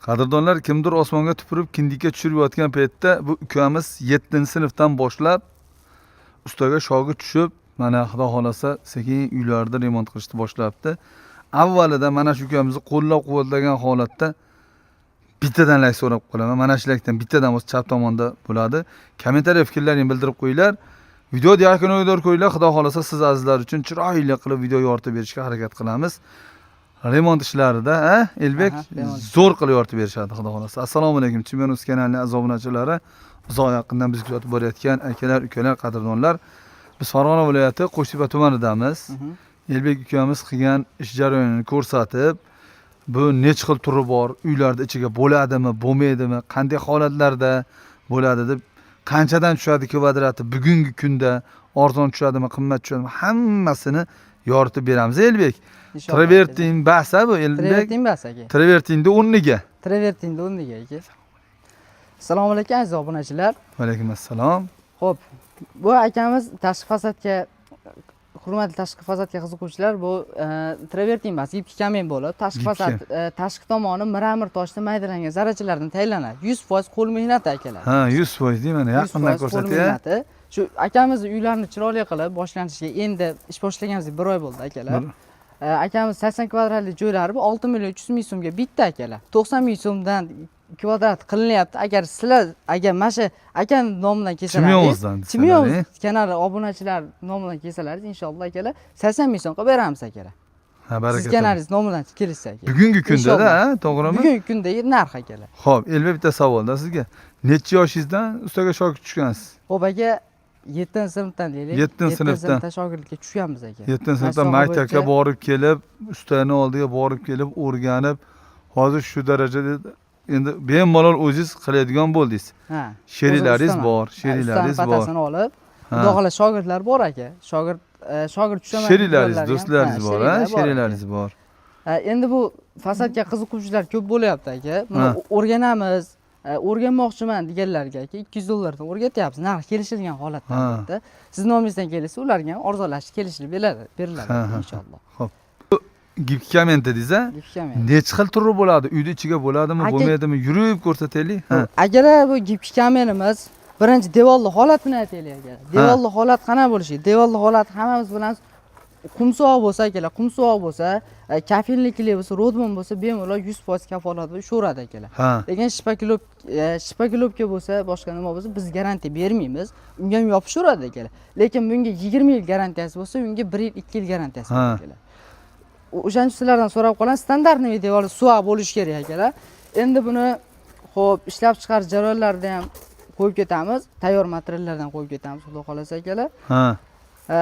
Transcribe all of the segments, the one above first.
Qadrdonlar, kimdir osmonga tupurib kindikka tushirayotgan paytda bu ukamiz 7-sinfdan boshlab ustaga shogird tushib, mana xudo xolasa sekin uylarda remont qilishni boshlabdi. Avvalida mana shu ukamizni qo'llab-quvvatlagan holatda bittadan like so'rab qolaman. Mana shu likedan bittadan o'z chap tomonda bo'ladi. Kommentariya fikrlaringizni bildirib qo'yinglar. Videoni yakuniga ko'ringlar. Xudo xolasa siz azizlar uchun chiroyli qilib video yoritib berishga harakat qilamiz. Remont ishlarida, Elbek zo'r qilib yoritib berishadi, xudo xolasa. Assalomu alaykum, Chimyonuz kanalining aziz obunachilari, uzoq yaqindan bizni kuzatib borayotgan akalar, ukalar, qadrdonlar. Biz Farg'ona viloyati Qo'shtepa tumanidamiz. Elbek ukamiz qilgan ish jarayonini ko'rsatib, bu nech xil turi bor, uylarda ichiga bo'ladimi, bo'lmaydimi, qanday holatlarda bo'ladi deb, qanchadan tushadi kvadrati bugungi kunda, arzon tushadimi, qimmat tushadimi, hammasini yoritib beramiz, Elbek. Travertin basa bu, Elbek. Travertin basa aka. Travertinni o'rniga. Travertinni o'rniga aka. Assalomu alaykum aziz obunachilar. Va alaykum assalom. Xo'p, bu akamiz tashqi fasadga, hurmatli tashqi fasadga qiziquvchilar, bu travertin bas, yipki kamen bo'lib, tashqi fasad, tashqi tomoni miramir toshdan maydalangan zarrachalardan tayyorlanadi. 100% qo'l mehnati akalar. Ha, 100% deyman, yaqindan ko'rsatyapti. Shu akamiz uylarni chiroyli qilib boshlanishiga endi ish boshlaganimizga 1 oy bo'ldi akalar. Akamiz 80 kvadratlik joylari bu 6 million 300 ming so'mga bitta akalar. 90 ming so'mdan kvadrat qilinyapti. Agar sizlar mana shu akam nomidan kelsangiz, Chimyonuz kanali obunachilar nomidan kelsangiz, inshaalloh akalar 80 ming so'm qilib beramiz akalar. Ha, barakat. Siz kanalingiz nomidan kelishsa aka. Bugungi kunda-da, to'g'rimi? Bugungi kundagi narx akalar. Xo'p, Elbek, bitta savolda sizga. Necha yoshingizdan ustaga shogird tushgansiz? Xo'p aka, 7-sinfdan deylik. 7-sinfdan shogirdlikka tushganmiz aka. 7-sinfdan maktabga borib kelib, ustani oldiga borib kelib, o'rganib, hozir shu darajada endi bemalol o'zingiz qiladigan bo'ldingiz. Ha. Sheriklaringiz bor, sheriklaringiz bor. Patasini olib, xudo xohlasa shogirdlar bor aka. Shogird tushaman. Sheriklaringiz, do'stlaringiz bor, sheriklaringiz bor. Endi bu fasadga qiziquvchilar ko'p bo'lyapti aka. Buni o'rganamiz, o'rganmoqchiman deganlarga aka $200 dan o'rgatyapmiz. Narx kelishilgan holatda albatta. Siz nomingizdan kelsa, ularga ham arzonlashib kelishib beriladi inshaalloh. Xo'p. Gipki kamen dedingiz-a? Nech xil turi bo'ladi? Uyda ichiga bo'ladimi, bo'lmaydimi? Yurib ko'rsataylik. Agar bu gipki kamenimiz birinchi devorli holatini aytaylik aka. Devorli holat qanday bo'lishi? Devorli holat hammamiz bilamiz. Qumsoq bo'lsa akalar, qumsoq bo'lsa, kafelnikli bo'lsa, rodman bo'lsa, bemalol 100% kafolat ushaveradi akalar. Lekin shpaklopka bo'lsa, boshqa nima bo'lsa, biz garantiya bermaymiz. Unga ham yopishaveradi akalar. Lekin bunga 20 yil garantiyasi bo'lsa, unga 1 yil, 2 yil garantiyasi bor akalar. O'shaning sizlardan so'rab qolaman, standartniy devorli suvoq bo'lishi kerak akalar. Endi buni xo'p, ishlab chiqarish jarayonlarida ham qo'yib ketamiz, tayyor materiallardan qo'yib ketamiz, xudo xolasa akalar.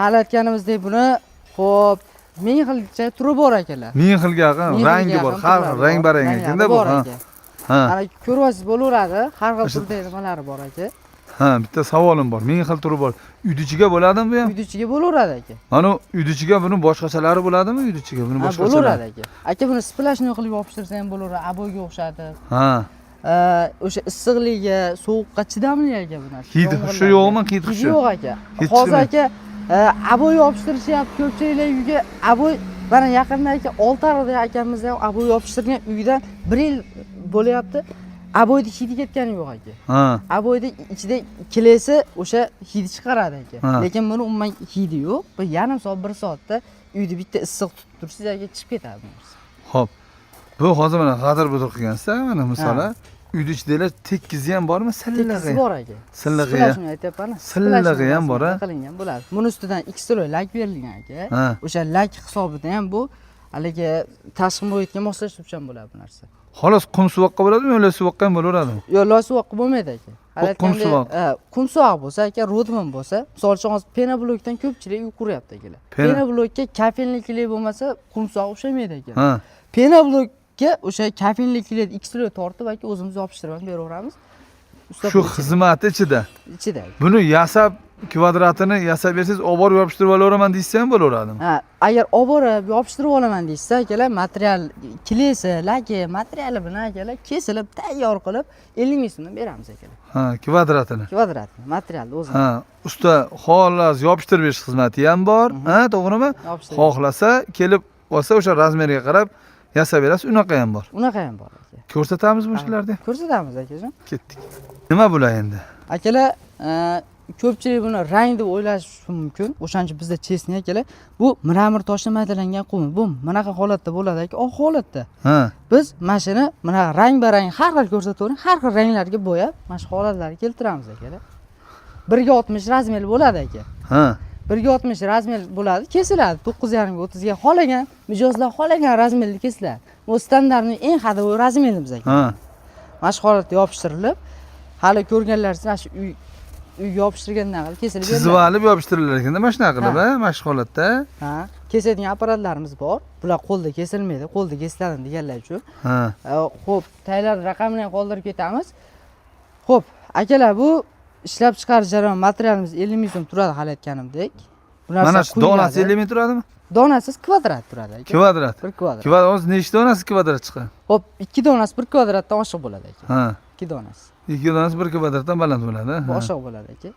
Hali aytganimizdek buni xo'p, ming xilcha turi bor akalar. Ming xilga yaqin rangi bor, har xil rang-barang ekanda bu. Mana ko'rasiz bo'laveradi, har xil turda nimalari bor aka. Bitta savolim bor. Ming xil turi bor. Uyda ichiga bo'ladimi bu ham? Uyda ichiga bo'laveradi aka. Mana uyda ichiga buni boshqachalari bo'ladimi? Uyda ichiga buni boshqachalari bo'laveradi aka. Aka buni splashni qilib yopishtirsa ham bo'laveradi, aboyga o'xshadi. O'sha issiqligiga, sovuqqa chidamli aka bu narsa. Hidi xushi yo'qmi? Hidi xushi yo'q aka. Hozir aka aboy yopishtirishyapti ko'pchiliklar uyga. Aboy mana yaqinda aka Oltiariqda akamiz ham aboy yopishtirgan uydan 1 yil bo'lyapti. Aboyda hidi ketgani yo'q aka. Aboyda ichida kelesi o'sha hidi chiqaradi aka. Lekin buni umuman hidi yo'q. Bir yarim soat, 1 soatda uyda bitta issiq tutib tursangiz aka chiqib ketadi bu narsa. Xo'p. Bu hozir mana g'adir budur qilgansiz, mana misolan, uyda ichidalar tekkizi ham bormi? Sillig'i bor aka. Sillig'i. Shuni aytyapman. Sillig'i ham bor, qilingan bo'ladi. Buni ustidan X-ray lak berilgan aka. O'sha lak hisobida ham bu haligi tashqi muhitga moslashtiruvchan bo'ladi bu narsa. Xolos qum suvoqqa bo'ladimi, yo'q suvoqqa ham bo'laveradimi? Yo'q, loy suvoqqa bo'lmaydi aka. Qum suvoq. Qum suvoq bo'lsa aka, rodman bo'lsa, misol uchun hozir pena blokdan ko'pchilik uy quryapti akalar. Pena blokka kafelnikli bo'lmasa, qum suvoq o'xshamaydi aka. Pena blokka o'sha kafelnikli X-ray tortib aka o'zimiz yopishtirib beraveramiz. Shu xizmat ichida. Buni yasab kvadratini yasab bersangiz, olib borib yopishtirib olaveraman deysiz ham bo'laveradimi? Agar olib borib yopishtirib olaman deysiz akalar, material klesi, laki materiali bilan akalar kesilib, tayyor qilib 50 ming so'mdan beramiz akalar. Kvadratini. Kvadratini, materialni o'zini. Usta xolos yopishtirib berish xizmati ham bor, to'g'rimi? Xohlasa kelib olsa o'sha razmeriga qarab yasab berasiz, unaqa ham bor. Unaqa ham bor aka. Ko'rsatamizmi shularni? Ko'rsatamiz akajon. Ketdik. Nima bular endi? Akalar, ko'pchilik buni rang deb o'ylashi mumkin. O'shancha bizda chesni akalar, bu miramir toshdan maydalangan qum. Bu bunaqa holatda bo'ladi aka, oq holatda. Ha. Biz mana shuni bunaqa rang-barang har xil ko'rsatuvni har xil ranglarga bo'yab, mana shu holatlarni keltiramiz akalar. 1.60 razmer bo'ladi aka. Ha. 1.60 razmer bo'ladi, kesiladi 9.5 ga 30 ga xolagan, mijozlar xolagan razmerli kesiladi. Bu standartning eng hadovoy razmerimiz aka. Ha. Mana shu holatda yopishtirilib, hali ko'rganlaringiz mana shu uy yopishtirgandan keyin kesilib Chizib olib yopishtirilar ekanda, mana shunaqa qilib, mana shu holatda. Ha, kesadigan apparatlarimiz bor. Bular qo'lda kesilmaydi, qo'lda kesiladi deganlar uchun. Ha. Xo'p, tayyor raqamini ham qoldirib ketamiz. Xo'p, akalar, bu ishlab chiqarish jarayoni materialimiz 50 ming so'm turadi hali aytganimdek. Bu narsa Mana shu donasi 50 ming turadimi? Donasiz kvadrat turadi aka. Kvadrat. 1 kvadrat. Kvadrat nechta donasi kvadrat chiqadi? Xo'p, 2 donasi 1 kvadratdan oshiq bo'ladi aka. Ha. 2 donasi. 2 donasi 1 kvadratdan baland bo'ladi. Ha. Oshiq bo'ladi aka.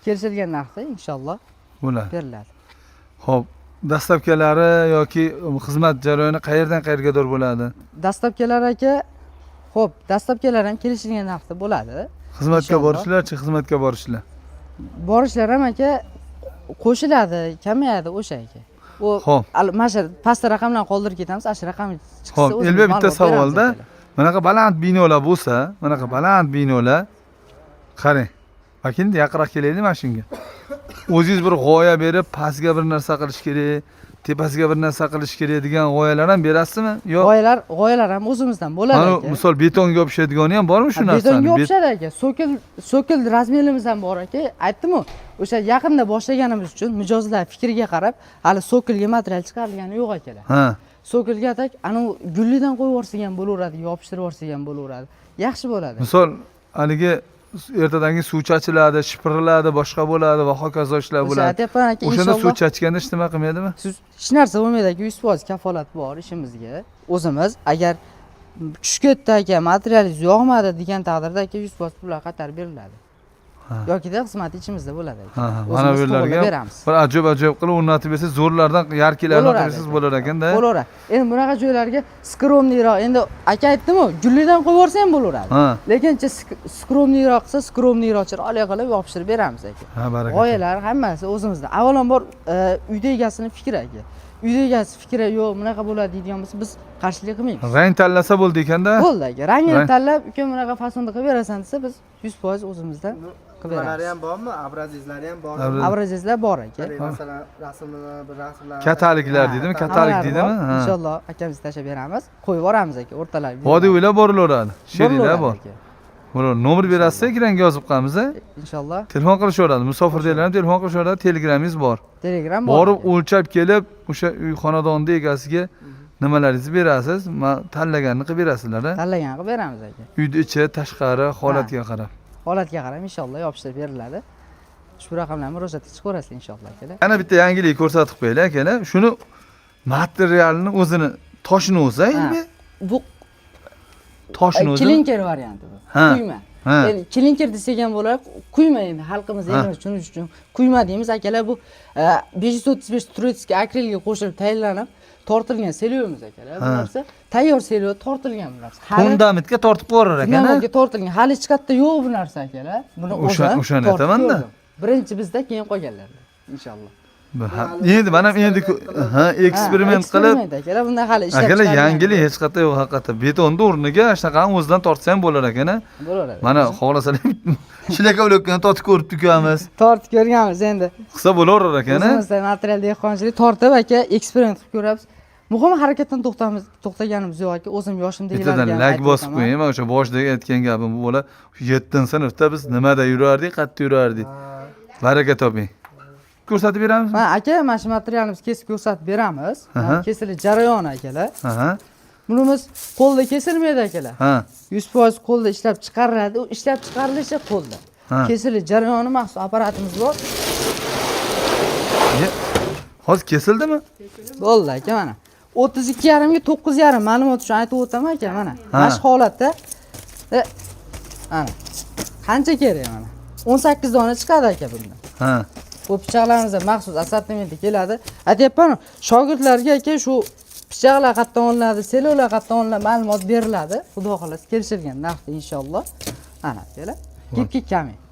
Kelishilgan narxda inshaalloh Bo'ladi. beriladi. Xo'p, dastlabkilari yoki xizmat jarayoni qayerdan qayergadir bo'ladi? Dastlabkilar aka, xo'p, dastlabkilar ham kelishilgan narxda bo'ladi. Xizmatga Inshaalloh. borishlarchi, xizmatga borishlar. Borishlar ham aka qo'shiladi, kamayadi o'sha aka. U Xo'p. mana shu pastda raqamlarni qoldirib ketamiz, ana shu raqamni chiqsa Xo'p, o'zimiz Elbek bitta ma'lumot beramiz savolda, akalar. bunaqa baland binolar bo'lsa, bunaqa baland binolar qarang. Vakilda yaqinroq kelaylik mana shunga. O'zingiz bir g'oya berib, pastga bir narsa qilish kerak, tepasiga bir narsa qilish kerak degan g'oyalar ham berasizmi? Yo'q. G'oyalar ham o'zimizdan bo'ladi Mana aka. misol betonga yopishadigan ham bormi shu narsani? Betonga yopishadi aka. So'kil razmerimiz ham bor aka. Aytdim-ku, o'sha yaqinda boshlaganimiz uchun mijozlar fikriga qarab, hali so'kilga material chiqarilgani yo'q akalar. Ha. So'kilga atak ana gullidan qo'yib yuborsak ham bo'laveradi, yopishtirib yuborsak ham bo'laveradi. Yaxshi bo'ladi. Misol haligi ertadangi suv chachiladi, shipiriladi, boshqa bo'ladi va hokazo ishlar O'sha bo'ladi. aytyapman aka, O'shanda suv inshaalloh chachganda hech nima qilmaydimi? siz hech narsa bo'lmaydi aka, 100% kafolat bor ishimizga. O'zimiz agar tushib ketdi aka, materialingiz yoqmadi degan taqdirda aka 100% pullar qaytarib beriladi. Ha. Yokida xizmat ichimizda bo'ladi aka. Ha, mana bu yerlarga beramiz. bir ajoyib qilib o'rnatib bersangiz, zo'rlardan yarkilarni qilsangiz bo'lar ekanda. Bo'laveradi. Endi bunaqa joylarga skromniyroq, endi aka aytdim-ku, gullidan qo'yib yuborsa ham bo'laveradi. Ha. Lekin skromniyroq qilsa, skromniyroqcha olay qilib yopishtirib beramiz aka. Ha, baraka. G'oyalar hammasi o'zimizda. Avvalambor uyda egasini fikri aka. Uyda egasi fikri yo'q, bunaqa bo'ladi deydigan bo'lsa, biz qarshilik qilmaymiz. Rang tanlasa bo'ldi ekanda. Bo'ldi aka. Rangini tanlab, uka bunaqa fasonda qilib berasan desa, biz 100% o'zimizdan qilib Nimalari beramiz. ham bormi? Abrazizlari ham bormi? Abrazizlar bor aka. Masalan, rasmlar. Kataliklar deydimi? Katalik Hammalari deydimi? bor. Ha. Inshaalloh akamiz tashlab beramiz. Qo'yib yuboramiz aka, o'rtalariga. Vodiy o'ylab borilaveradi. Sheringlar Bo'laveradi bor. aka. Bo'ladi. Nomer berasiz, ekranga yozib qo'yamiz. Inshaalloh. Telefon qilishaveradi. Musofirdagilar ham telefon qilishaveradi. Telegramingiz bor. Telegram bor. Borib o'lchab kelib, o'sha uy xonadonni egasiga nimalaringizni berasiz, tanlaganini qilib berasizlar. Tanlagan qilib beramiz aka. Uyni ichi, tashqari holatiga qarab. Holatga qarab inshaalloh yopishtirib beriladi. Ushbu raqamlarni ro'yxatga chiqib ko'rasizlar inshaalloh akalar. Yana bitta yangilik ko'rsatib qo'yaylik akalar. Shuni materialni o'zini, toshini o'zi, endi Bu toshini o'zi. klinker varianti bu. Ha. Quyma. Ha. Endi klinker desak ham bo'ladi, quyma endi xalqimiz elimiz tushunish uchun quyma deymiz akalar. Bu 535 Turetskiy akrilga qo'shilib tayyorlanib tortilgan selyovimiz akalar. Bu narsa tayyor selyov tortilgan bu narsa. Fundamentga tortib qo'yar ekan. Fundamentga tortilgan. Hali hech qayerda yo'q bu narsa akalar. Buni O'shani aytaman-da. Birinchi bizda, keyin qolganlarda. Inshaalloh. Endi mana endi eksperiment qilib akalar, bunda hali ishlab akalar chiqarilgan yangilik hech qayerda yo'q haqiqatdan. Betonni o'rniga shunaqani o'zidan tortsa ham bo'lar ekan. bo'laveradi. Mana xohlasalar shilaka bo'layotgan tortib ko'rib tukamiz. Tortib ko'rganmiz endi. Qilsa bo'laverar ekan. O'zimizda material dehqonchilik tortib aka, eksperiment qilib ko'ramiz. Muhimi harakatdan to'xtaganimiz yo'q aka. O'zim yoshimda Bittadan lag bosib qo'ying. Men o'sha boshidagi aytgan gapim bu bola 7-sinfda biz nimada yurardik, qayerda yurardik. Baraka toping. Ko'rsatib beramiz. Mana aka, mana shu materialimizni kesib ko'rsatib beramiz. Kesilish jarayoni akalar. Ha. Bunimiz qo'lda kesilmaydi akalar. Ha. 100% qo'lda ishlab chiqariladi. U ishlab chiqarilishi qo'lda. Kesilish jarayoni maxsus apparatimiz bor. Hozir kesildimi? Bo'ldi aka mana. 32,5 ga 9,5 ma'lumot uchun aytib o'taman aka mana. Mana shu holatda mana qancha kerak mana? 18 dona chiqadi aka bundan. Ha. Bu pichoqlarimizda maxsus assortimentda keladi. Aytyapman, shogirdlarga aka shu pichoqlar qayerdan olinadi, selovlar qayerdan olinadi, ma'lumot beriladi. Xudo xolasa kelishilgan narxda inshaalloh. Ana, kelar. Kep kelmang.